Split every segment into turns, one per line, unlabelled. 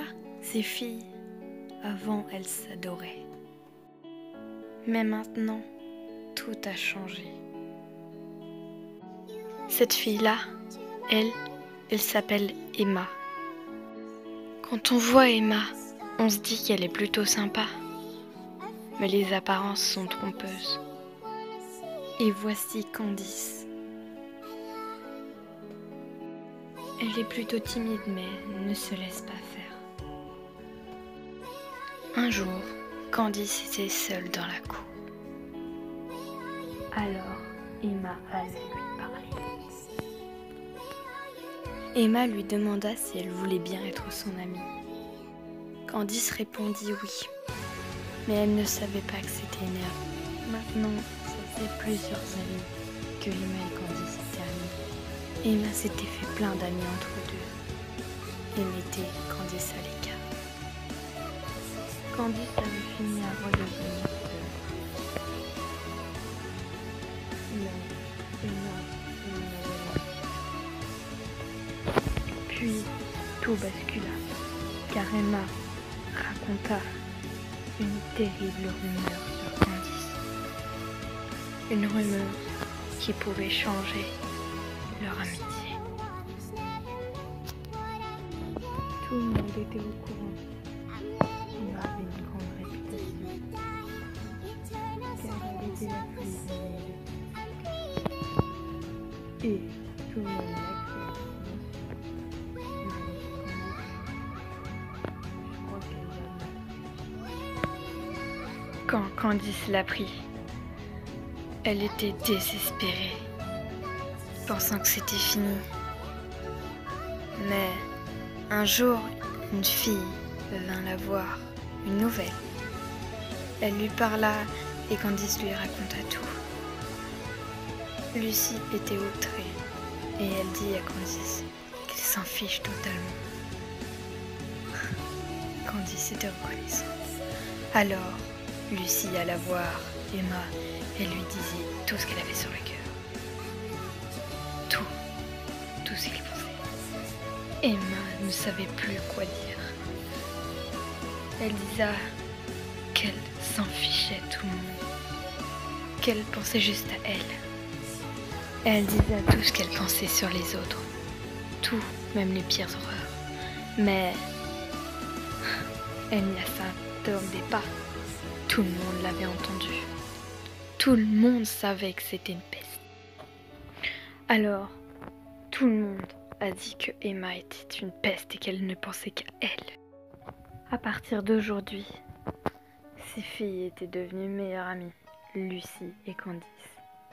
Autrefois, ces filles, avant elles s'adoraient. Mais maintenant, tout a changé. Cette fille-là, elle s'appelle Emma. Quand on voit Emma, on se dit qu'elle est plutôt sympa. Mais les apparences sont trompeuses. Et voici Candice. Elle est plutôt timide mais ne se laisse pas faire. Un jour, Candice était seule dans la cour. Alors, Emma allait lui parler. Emma lui demanda si elle voulait bien être son amie. Candice répondit oui, mais elle ne savait pas que c'était une erreur. Maintenant, ça faisait plusieurs années que Emma et Candice étaient amies. Emma s'était fait plein d'amis entre deux et mettait Candice à l'écart. Candice avait fini à redevenir seule. Mais Emma n'avait rien. Puis tout bascula, car Emma raconta une terrible rumeur sur Candice. Une rumeur qui pouvait changer leur amitié. Tout le monde était au courant. Emma avait une grande réputation, car elle était la fille de et tout le monde l'acceptait. Quand Candice l'apprit, elle était désespérée, pensant que c'était fini. Mais un jour, une fille vint la voir, une nouvelle. Elle lui parla et Candice lui raconta tout. Lucie était outrée et elle dit à Candice qu'elle s'en fiche totalement. Candice était reconnaissante. Alors, Lucie alla voir Emma et lui disait tout ce qu'elle avait sur le cœur. Tout ce qu'elle pensait. Emma ne savait plus quoi dire. Elle disait qu'elle s'en fichait tout le monde, qu'elle pensait juste à elle. Elle disait tout ce qu'elle pensait sur les autres, tout, même les pires horreurs. Mais elle n'y s'attendait pas. Tout le monde l'avait entendu. Tout le monde savait que c'était une peste. Alors, tout le monde a dit que Emma était une peste et qu'elle ne pensait qu'à elle. À partir d'aujourd'hui, ces filles étaient devenues meilleures amies, Lucie et Candice,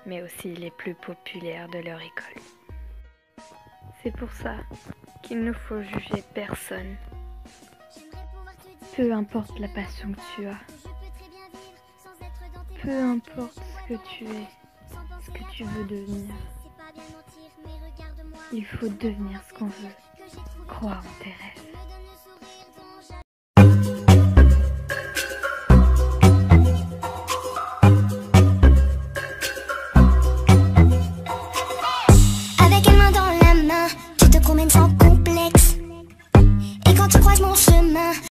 mais aussi les plus populaires de leur école. C'est pour ça qu'il ne faut juger personne. Peu importe la passion que tu as, peu importe ce que tu es, ce que tu veux devenir, il faut devenir ce qu'on veut, croire en tes rêves.
Avec une main dans la main, tu te promènes sans complexe. Et quand tu croises mon chemin,